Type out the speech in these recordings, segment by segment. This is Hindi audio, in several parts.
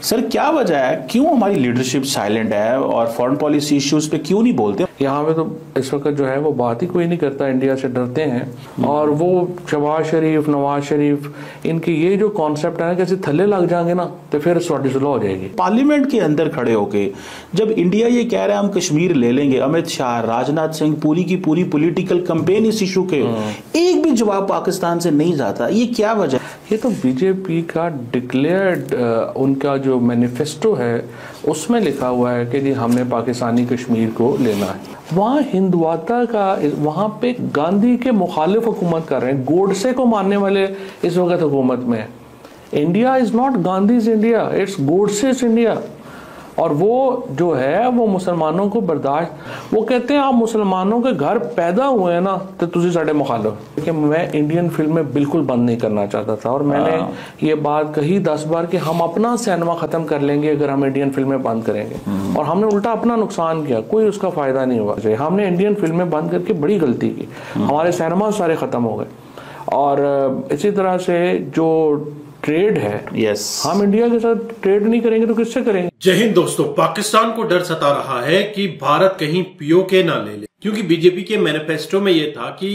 सर क्या वजह है, क्यों हमारी लीडरशिप साइलेंट है और फॉरेन पॉलिसी इश्यूज पे क्यों नहीं बोलते? यहाँ पे तो इस वक्त जो है वो बात ही कोई नहीं करता, इंडिया से डरते हैं। और वो शहबाज शरीफ, नवाज शरीफ, इनके ये जो कॉन्सेप्ट है ना, कैसे थल्ले लग जाएंगे ना तो फिर सॉरी सुलह हो जाएगी। पार्लियामेंट के अंदर खड़े होके जब इंडिया ये कह रहा है हम कश्मीर ले लेंगे, अमित शाह, राजनाथ सिंह, पूरी की पूरी पॉलिटिकल कैंपेन इस इशू के, एक भी जवाब पाकिस्तान से नहीं जाता, ये क्या वजह? ये तो बीजेपी का डिक्लेयर्ड उनका जो मैनिफेस्टो है उसमें लिखा हुआ है कि जी हमने पाकिस्तानी कश्मीर को लेना है। वहाँ हिंदुत्व का, वहाँ पे गांधी के मुखालिफ हुकूमत कर रहे हैं, गोडसे को मानने वाले इस वक्त हुकूमत में है। India is not Gandhi's India, it's Godse's India. और वो जो है वो मुसलमानों को बर्दाश्त, वो कहते हैं आप मुसलमानों के घर पैदा हुए हैं ना तो तुझे साढ़े मुखालिफ। कि मैं इंडियन फिल्में बिल्कुल बंद नहीं करना चाहता था और मैंने ये बात कही 10 बार कि हम अपना सिनेमा ख़त्म कर लेंगे अगर हम इंडियन फिल्में बंद करेंगे, और हमने उल्टा अपना नुकसान किया, कोई उसका फ़ायदा नहीं हुआ। हमने इंडियन फिल्में बंद करके बड़ी गलती की, हमारे सिनेमा सारे ख़त्म हो गए। और इसी तरह से जो ट्रेड है, हम इंडिया के साथ ट्रेड नहीं करेंगे तो किससे करेंगे? जय हिंद दोस्तों। पाकिस्तान को डर सता रहा है कि भारत कहीं पीओके ना ले ले, क्योंकि बीजेपी के मैनिफेस्टो में यह था कि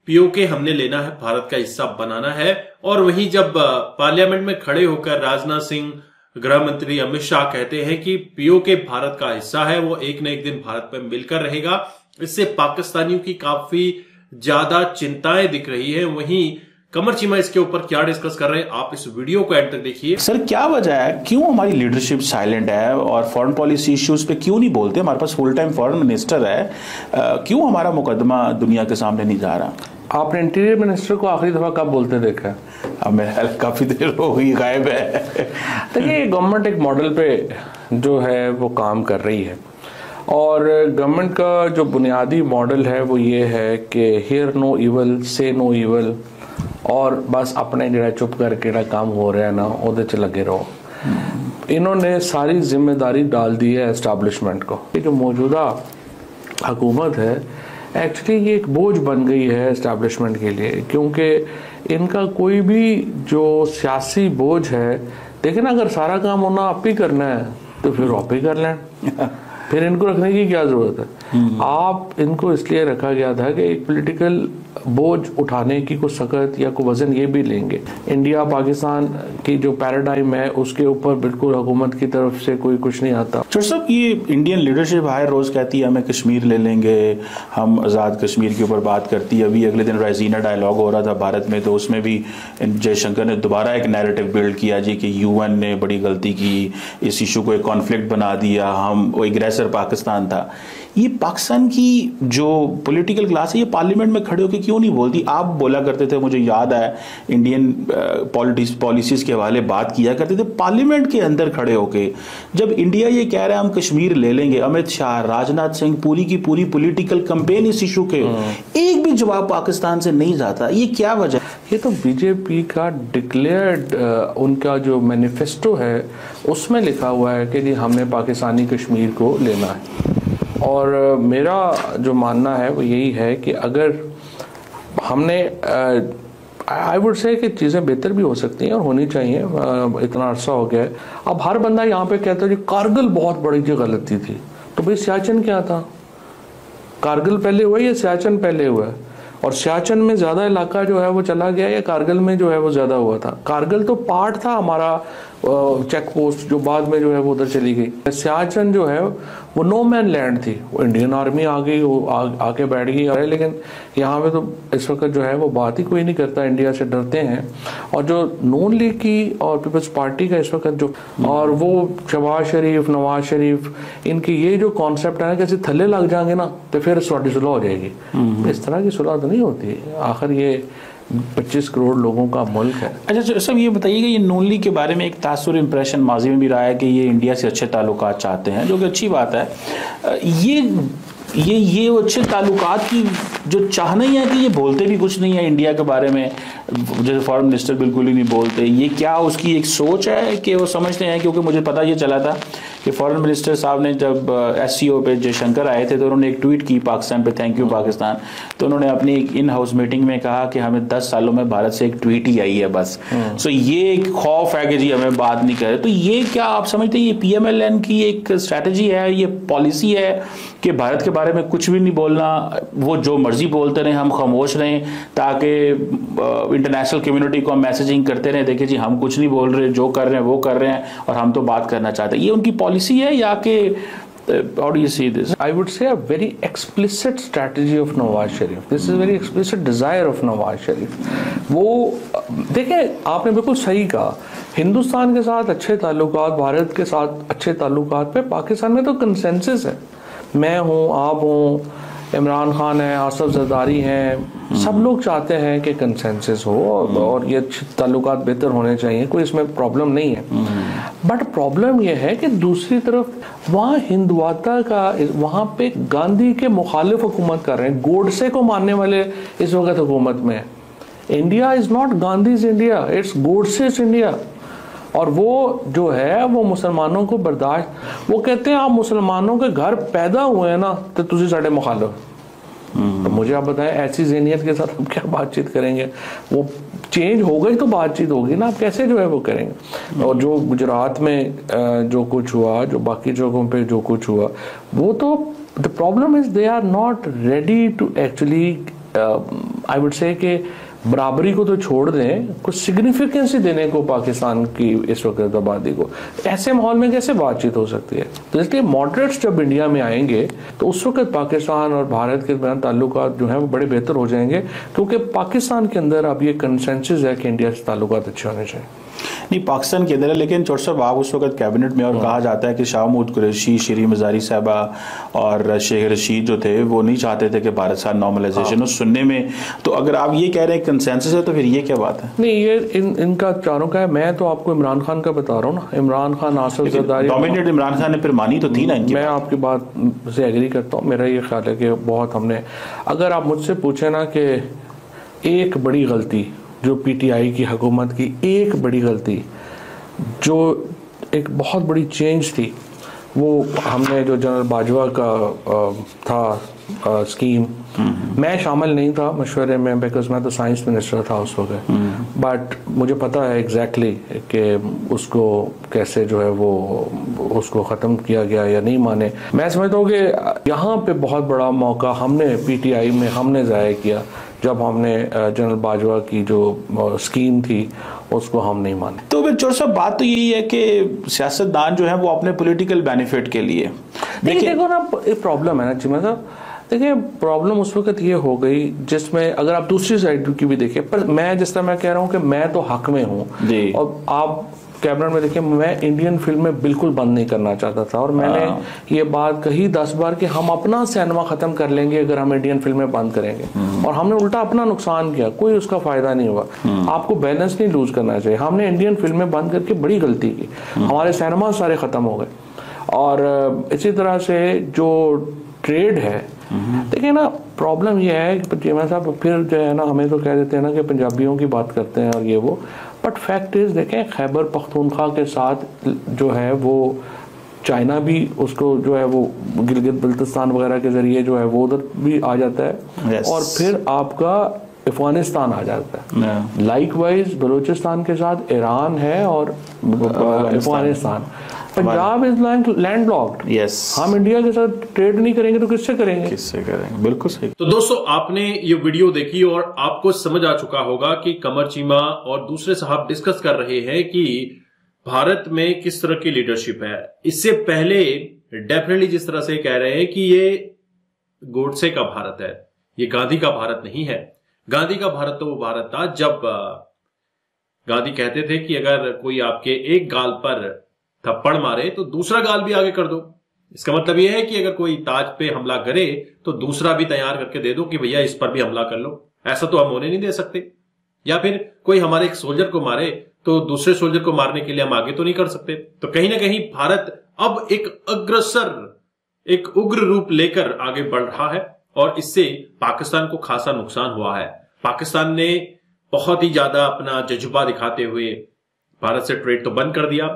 पीओके हमने लेना है, भारत का हिस्सा बनाना है। और वहीं जब पार्लियामेंट में खड़े होकर राजनाथ सिंह, गृह मंत्री अमित शाह कहते हैं कि पीओके भारत का हिस्सा है, वो एक न एक दिन भारत में मिलकर रहेगा, इससे पाकिस्तानियों की काफी ज्यादा चिंताएं दिख रही है। वहीं कमर चीमा इसके ऊपर क्या डिस्कस कर रहे हैं, आप इस वीडियो को एंड तक देखिए। सर क्या वजह है, क्यों हमारी लीडरशिप साइलेंट है और फॉरेन पॉलिसी इश्यूज पे क्यों नहीं बोलते? हमारे पास फुल टाइम फॉरेन मिनिस्टर है, क्यों हमारा मुकदमा दुनिया के सामने नहीं जा रहा? आपने इंटीरियर मिनिस्टर को आखिरी दफा कब बोलते देखा है? अब मेरा काफी देर हो गई, गायब है। देखिए गवर्नमेंट एक मॉडल पे जो है वो काम कर रही है, और गवर्नमेंट का जो बुनियादी मॉडल है वो ये है कि हियर नो इवल, से नो इवल, और बस अपने जरा चुप करके जरा काम हो रहा है ना उहदे च लगे रहो। इन्होंने सारी जिम्मेदारी डाल दी है एस्टैब्लिशमेंट को। ये जो मौजूदा हुकूमत है एक्चुअली ये एक बोझ बन गई है एस्टैब्लिशमेंट के लिए, क्योंकि इनका कोई भी जो सियासी बोझ है, देखें ना, अगर सारा काम होना आप ही करना है तो फिर आप ही कर लें, फिर इनको रखने की क्या जरूरत है? आप इनको इसलिए रखा गया था कि एक पॉलिटिकल बोझ उठाने की कोई सकत या कोई वजन ये भी लेंगे। इंडिया पाकिस्तान की जो पैराडाइम है उसके ऊपर बिल्कुल हुकूमत की तरफ से कोई कुछ नहीं आता। चौधरी साहब, ये इंडियन लीडरशिप हर रोज कहती है हमें कश्मीर ले लेंगे, हम आज़ाद कश्मीर के ऊपर बात करती है। अभी अगले दिन राइजीना डायलॉग हो रहा था भारत में, तो उसमें भी जयशंकर ने दोबारा एक नैरेटिव बिल्ड किया जी कि यूएन ने बड़ी गलती की, इस इशू को एक कॉन्फ्लिक्ट बना दिया, हम वो एग्रेसर पाकिस्तान था। ये पाकिस्तान की जो पॉलिटिकल क्लास है ये पार्लियामेंट में खड़े होकर क्यों नहीं बोलती? आप बोला करते थे, मुझे याद है, इंडियन पॉलिसीज के हवाले बात किया करते थे पार्लियामेंट के अंदर खड़े होके जब इंडिया ये कह रहा है हम कश्मीर ले लेंगे, अमित शाह, राजनाथ सिंह, पूरी की पूरी पॉलिटिकल कैंपेन इस इशू के, एक भी जवाब पाकिस्तान से नहीं जाता, ये क्या वजह? ये तो बीजेपी का डिक्लेयर्ड उनका जो मैनिफेस्टो है उसमें लिखा हुआ है कि जी हमने पाकिस्तानी कश्मीर को लेना है। और मेरा जो मानना है वो यही है कि अगर हमने आई वुड से कि चीज़ें बेहतर भी हो सकती हैं और होनी चाहिए, इतना अरसा हो गया है। अब हर बंदा यहाँ पे कहता है जी कारगिल बहुत बड़ी जो गलती थी, तो भाई सियाचिन क्या था? कारगिल पहले हुआ या सियाचिन पहले हुआ? और सियाचिन में ज़्यादा इलाका जो है वो चला गया या कारगिल में जो है वो ज़्यादा हुआ था? कारगिल तो पार्ट था हमारा चेक पोस्ट, जो बाद में जो है वो उधर चली गई। सियाचिन जो है वो नो मैन लैंड थी, वो इंडियन आर्मी आ गई, वो आके बैठ गई। लेकिन यहाँ पे तो इस वक्त जो है वो बात ही कोई नहीं करता, इंडिया से डरते हैं। और जो नून लीग की और पीपल्स पार्टी का इस वक्त जो, और वो शहबाज शरीफ, नवाज शरीफ, इनकी ये जो कॉन्सेप्ट है ना, कैसे थल्ले लग जाएंगे ना तो फिर सॉरी सुलह हो जाएगी। इस तरह की सुलह तो नहीं होती, आखिर ये 25 करोड़ लोगों का मुल्क है। अच्छा सब ये बताइएगा, ये नून लीग के बारे में एक तासुर इंप्रेशन माजी में भी रहा है कि ये इंडिया से अच्छे ताल्लुकात चाहते हैं, जो कि अच्छी बात है। ये अच्छे ताल्लुकात की जो चाहना ही है कि ये बोलते भी कुछ नहीं है इंडिया के बारे में, जैसे फॉरेन मिनिस्टर बिल्कुल ही नहीं बोलते। ये क्या उसकी एक सोच है कि वो समझते हैं? क्योंकि मुझे पता ये चला था कि फॉरेन मिनिस्टर साहब ने जब SCO पे जयशंकर आए थे तो उन्होंने एक ट्वीट की पाकिस्तान पे, थैंक यू पाकिस्तान। तो उन्होंने अपनी एक इन हाउस मीटिंग में कहा कि हमें 10 सालों में भारत से एक ट्वीट ही आई है बस। सो ये एक खौफ है कि जी हमें बात नहीं करे। तो ये क्या आप समझते हैं ये PMLN की एक स्ट्रैटेजी है, ये पॉलिसी है कि भारत के बारे में कुछ भी नहीं बोलना, वो जो मर्जी बोलते रहे, हम खामोश रहें ताकि इंटरनेशनल कम्युनिटी को हम मैसेजिंग करते रहे, देखिए जी हम कुछ नहीं बोल रहे, जो कर रहे हैं वो कर रहे हैं और हम तो बात करना चाहते हैं। ये उनकी पॉलिसी है या कि how do you see this? I would say a very explicit strategy of Nawaz Sharif. This is a very explicit desire of Nawaz Sharif. वो देखें, आपने बिल्कुल सही कहा, हिंदुस्तान के साथ अच्छे ताल्लुकात, भारत के साथ अच्छे ताल्लुकात पे पाकिस्तान में तो कंसेंसस है। मैं हूँ, आप हूँ, इमरान खान है, आसफ जरदारी हैं, सब लोग चाहते हैं कि कंसेंसस हो और ये ताल्लुकात बेहतर होने चाहिए, कोई इसमें प्रॉब्लम नहीं है। बट प्रॉब्लम ये है कि दूसरी तरफ वहाँ हिंदुवाता का, वहाँ पे गांधी के मुखालिफ हुकूमत कर रहे हैं, गोडसे को मानने वाले इस वक्त हुकूमत में। India is not Gandhi's India, it's Godse's India. और वो जो है वो मुसलमानों को बर्दाश्त, वो कहते हैं आप मुसलमानों के घर पैदा हुए हैं ना तो तुझे साढ़े मुखालिफ। तो मुझे आप बताएं, ऐसी ज़हनियत के साथ हम क्या बातचीत करेंगे? वो चेंज हो गई तो बातचीत होगी ना, आप कैसे जो है वो करेंगे? और जो गुजरात में जो कुछ हुआ, जो बाकी जगहों पे जो कुछ हुआ, वो तो the problem is they are not ready to actually, I would say कि बराबरी को तो छोड़ दें, कुछ सिग्निफिकेंस देने को पाकिस्तान की इस वक्त आबादी को। ऐसे माहौल में कैसे बातचीत हो सकती है? तो इसलिए मॉडरेट्स जब इंडिया में आएंगे तो उस वक्त पाकिस्तान और भारत के दरमियान ताल्लुकात जो हैं वो बड़े बेहतर हो जाएंगे, क्योंकि पाकिस्तान के अंदर अब ये कंसेंसस है कि इंडिया से ताल्लुकात अच्छे होने चाहिए। नहीं, पाकिस्तान के अंदर है, लेकिन चौधरी साहब आप उस वक्त कैबिनेट में और कहा जाता है कि शाह महमूद कुरैशी, शीरी मज़ारी साहबा और शेख रशीद जो थे वो नहीं चाहते थे कि भारत साथ नॉर्मलाइजेशन हो सुनने में। तो अगर आप ये कह रहे हैं कंसेंसस है तो फिर ये क्या बात है? नहीं, ये इनका चारों का है। मैं तो आपको इमरान खान का बता रहा हूँ ना, इमरान खान, आसफ जरदारी, डोमिनेट इमरान खान ने फिर मानी तो थी ना इनकी। मैं आपकी बात से एग्री करता हूँ। मेरा ये ख्याल है कि बहुत हमने, अगर आप मुझसे पूछे ना कि एक बड़ी गलती जो PTI की हुकूमत की, एक बड़ी गलती जो एक बहुत बड़ी चेंज थी, वो हमने जो जनरल बाजवा का था स्कीम, मैं शामिल नहीं था मशवरे में बिकॉज मैं तो साइंस मिनिस्टर था उस वक्त, बट मुझे पता है एग्जैक्टली कि उसको कैसे जो है वो उसको ख़त्म किया गया या नहीं माने। मैं समझता हूँ कि यहाँ पे बहुत बड़ा मौका हमने PTI में हमने ज़ाया किया जब हमने जनरल बाजवा की जो स्कीम थी उसको हम नहीं माने। तो फिर चौधरी साहब बात तो यही है कि सियासतदान जो है वो अपने पॉलिटिकल बेनिफिट के लिए, देखो ना, एक प्रॉब्लम है ना चिमा साहब, देखिए प्रॉब्लम उस वक्त ये हो गई जिसमें अगर आप दूसरी साइड की भी देखें, पर मैं जिस तरह मैं कह रहा हूँ कि मैं तो हक में हूँ, और आप कैबिनेट में देखिए, मैं इंडियन फिल्में बिल्कुल बंद नहीं करना चाहता था, और मैंने ये बात कही 10 बार कि हम अपना सिनेमा खत्म कर लेंगे अगर हम इंडियन फिल्में बंद करेंगे, और हमने उल्टा अपना नुकसान किया, कोई उसका फायदा नहीं हुआ। आपको बैलेंस नहीं लूज करना चाहिए। हमने इंडियन फिल्में बंद करके बड़ी गलती की, हमारे सिनेमा सारे खत्म हो गए। और इसी तरह से जो ट्रेड है, देखिए ना, प्रॉब्लम ये है कि चीमा साहब फिर जो है ना हमें तो कह देते हैं ना कि पंजाबियों की बात करते हैं और ये वो, बट फैक्ट इज देखें खैबर पख्तूनख्वा के साथ जो है वो चाइना भी उसको जो है वो गिलगित बल्तिस्तान वगैरह के जरिए जो है वो उधर भी आ जाता है, और फिर आपका अफगानिस्तान आ जाता है। लाइकवाइज बलूचिस्तान के साथ ईरान है और Afghanistan. Punjab is landlocked. Yes, हम इंडिया के साथ ट्रेड नहीं करेंगे तो किससे करेंगे? बिल्कुल सही। तो दोस्तों, आपने ये वीडियो देखी और आपको समझ आ चुका होगा कि कमर चीमा और दूसरे साहब डिस्कस कर रहे हैं कि भारत में किस तरह की लीडरशिप है। इससे पहले डेफिनेटली जिस तरह से कह रहे हैं कि ये गोडसे का भारत है, ये गांधी का भारत नहीं है। गांधी का भारत तो वो भारत था जब गांधी कहते थे कि अगर कोई आपके एक गाल पर थप्पड़ मारे तो दूसरा गाल भी आगे कर दो। इसका मतलब यह है कि अगर कोई ताज पे हमला करे तो दूसरा भी तैयार करके दे दो कि भैया इस पर भी हमला कर लो। ऐसा तो हम होने नहीं दे सकते। या फिर कोई हमारे एक सोल्जर को मारे तो दूसरे सोल्जर को मारने के लिए हम आगे तो नहीं कर सकते। तो कहीं ना कहीं भारत अब एक अग्रसर, एक उग्र रूप लेकर आगे बढ़ रहा है, और इससे पाकिस्तान को खासा नुकसान हुआ है। पाकिस्तान ने बहुत ही ज्यादा अपना जज्बा दिखाते हुए भारत से ट्रेड तो बंद कर दिया,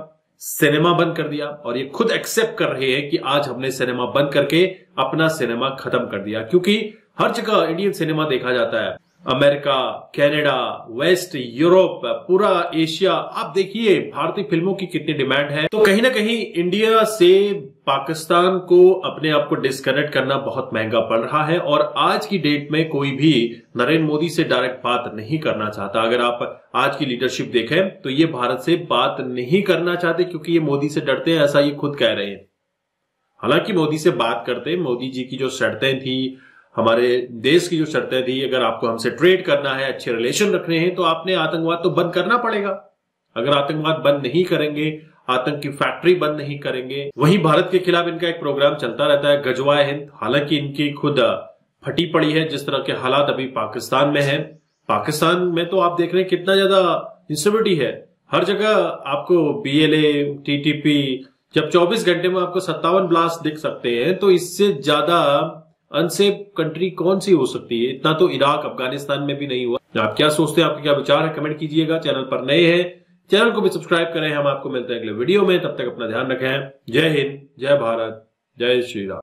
सिनेमा बंद कर दिया और ये खुद एक्सेप्ट कर रहे हैं कि आज हमने सिनेमा बंद करके अपना सिनेमा खत्म कर दिया। क्योंकि हर जगह इंडियन सिनेमा देखा जाता है, अमेरिका, कनाडा, वेस्ट, यूरोप, पूरा एशिया, आप देखिए भारतीय फिल्मों की कितनी डिमांड है। तो कहीं ना कहीं इंडिया से पाकिस्तान को अपने आप को डिस्कनेक्ट करना बहुत महंगा पड़ रहा है और आज की डेट में कोई भी नरेंद्र मोदी से डायरेक्ट बात नहीं करना चाहता। अगर आप आज की लीडरशिप देखें तो ये भारत से बात नहीं करना चाहते क्योंकि ये मोदी से डरते हैं, ऐसा ये खुद कह रहे हैं। हालांकि मोदी से बात करते, मोदी जी की जो शर्तें थी, हमारे देश की जो शर्तें थी, अगर आपको हमसे ट्रेड करना है, अच्छे रिलेशन रखने हैं तो आपने आतंकवाद तो बंद करना पड़ेगा। अगर आतंकवाद बंद नहीं करेंगे, आतंक की फैक्ट्री बंद नहीं करेंगे, वहीं भारत के खिलाफ इनका एक प्रोग्राम चलता रहता है गजवाए हिंद। हालांकि इनकी खुद फटी पड़ी है जिस तरह के हालात अभी पाकिस्तान में है। पाकिस्तान में तो आप देख रहे हैं कितना ज्यादा इंस्टेबिलिटी है, हर जगह आपको BLA, TTP, जब 24 घंटे में आपको 57 ब्लास्ट दिख सकते हैं तो इससे ज्यादा अनसेफ कंट्री कौन सी हो सकती है। इतना तो इराक, अफगानिस्तान में भी नहीं हुआ। आप क्या सोचते हैं, आपके क्या विचार है, कमेंट कीजिएगा। चैनल पर नए हैं, चैनल को भी सब्सक्राइब करें। हम आपको मिलते हैं अगले वीडियो में, तब तक अपना ध्यान रखें। जय हिंद, जय भारत, जय श्री राम।